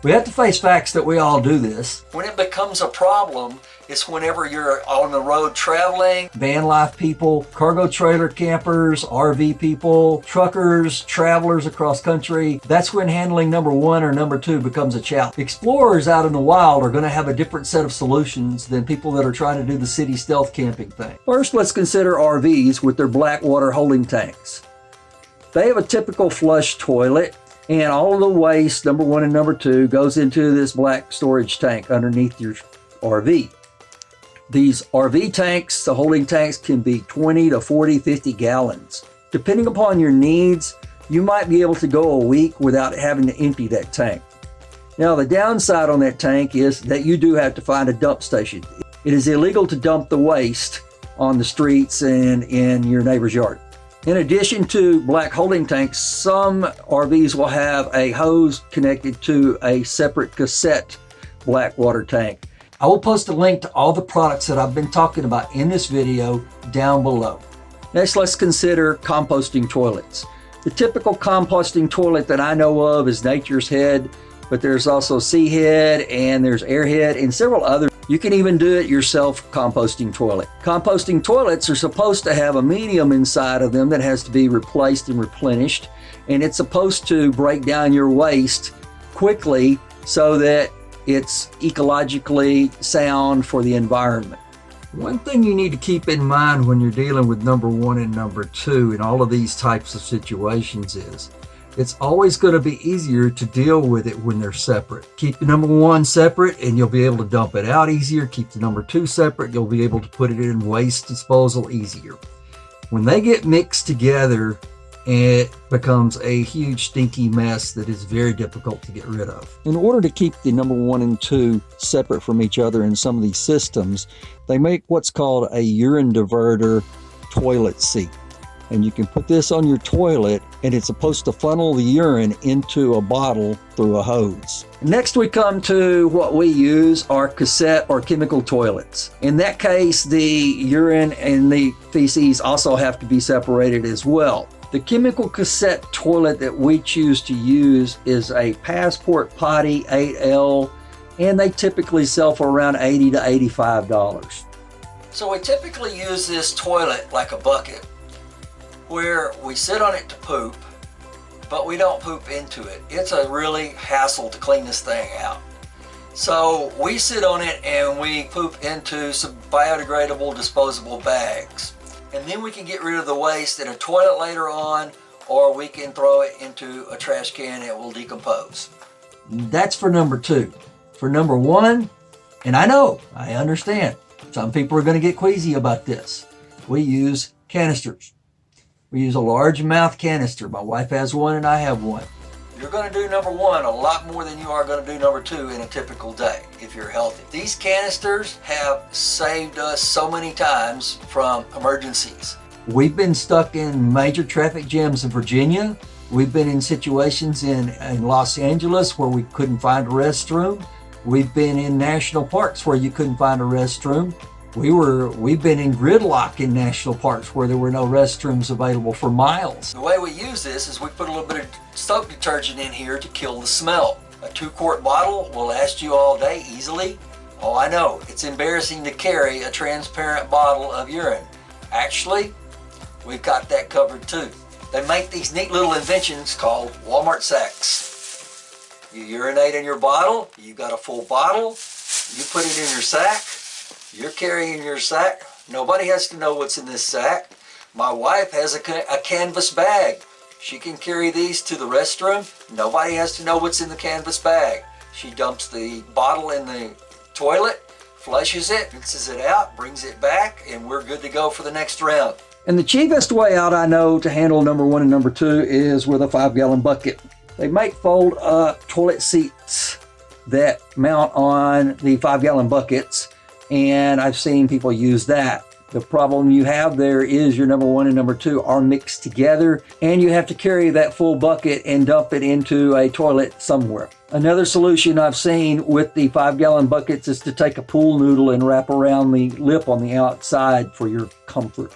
We have to face facts that we all do this. When it becomes a problem, it's whenever you're on the road traveling. Van life people, cargo trailer campers, RV people, truckers, travelers across country. That's when handling number one or number two becomes a challenge. Explorers out in the wild are going to have a different set of solutions than people that are trying to do the city stealth camping thing. First, let's consider RVs with their Blackwater holding tanks. They have a typical flush toilet, and all of the waste, number one and number two, goes into this black storage tank underneath your RV. These RV tanks, the holding tanks, can be 20 to 40, 50 gallons. Depending upon your needs, you might be able to go a week without having to empty that tank. Now, the downside on that tank is that you do have to find a dump station. It is illegal to dump the waste on the streets and in your neighbor's yard. In addition to black holding tanks, some RVs will have a hose connected to a separate cassette Blackwater tank. I will post a link to all the products that I've been talking about in this video down below. Next, let's consider composting toilets. The typical composting toilet that I know of is Nature's Head, but there's also Sea Head and there's Airhead and several others. You can even do it yourself composting toilet. Composting toilets are supposed to have a medium inside of them that has to be replaced and replenished, and it's supposed to break down your waste quickly so that it's ecologically sound for the environment. One thing you need to keep in mind when you're dealing with number one and number two in all of these types of situations is it's always going to be easier to deal with it when they're separate. Keep the number one separate and you'll be able to dump it out easier. Keep the number two separate, you'll be able to put it in waste disposal easier. When they get mixed together, it becomes a huge stinky mess that is very difficult to get rid of. In order to keep the number one and two separate from each other in some of these systems, they make what's called a urine diverter toilet seat. And you can put this on your toilet and it's supposed to funnel the urine into a bottle through a hose. Next we come to what we use are cassette or chemical toilets. In that case, the urine and the feces also have to be separated as well. The chemical cassette toilet that we choose to use is a Passport Potty 8L, and they typically sell for around $80 to $85. So we typically use this toilet like a bucket, where we sit on it to poop, but we don't poop into it. It's a really hassle to clean this thing out. So we sit on it and we poop into some biodegradable disposable bags. And then we can get rid of the waste in a toilet later on, or we can throw it into a trash can and it will decompose. That's for number two. For number one, and I understand, some people are going to get queasy about this. We use canisters. We use a large mouth canister. My wife has one and I have one. You're going to do number one a lot more than you are going to do number two in a typical day if you're healthy. These canisters have saved us so many times from emergencies. We've been stuck in major traffic jams in Virginia. We've been in situations in Los Angeles where we couldn't find a restroom. We've been in national parks where you couldn't find a restroom. We've been in gridlock in national parks where there were no restrooms available for miles. The way we use this is we put a little bit of soap detergent in here to kill the smell. A 2-quart bottle will last you all day easily. Oh, I know, it's embarrassing to carry a transparent bottle of urine. Actually, we've got that covered too. They make these neat little inventions called Walmart sacks. You urinate in your bottle, you've got a full bottle, you put it in your sack. You're carrying your sack. Nobody has to know what's in this sack. My wife has a canvas bag. She can carry these to the restroom. Nobody has to know what's in the canvas bag. She dumps the bottle in the toilet, flushes it, rinses it out, brings it back, and we're good to go for the next round. And the cheapest way out I know to handle number one and number two is with a 5-gallon bucket. They make fold-up toilet seats that mount on the 5-gallon buckets, and I've seen people use that. The problem you have there is your number one and number two are mixed together, and you have to carry that full bucket and dump it into a toilet somewhere. Another solution I've seen with the 5-gallon buckets is to take a pool noodle and wrap around the lip on the outside for your comfort.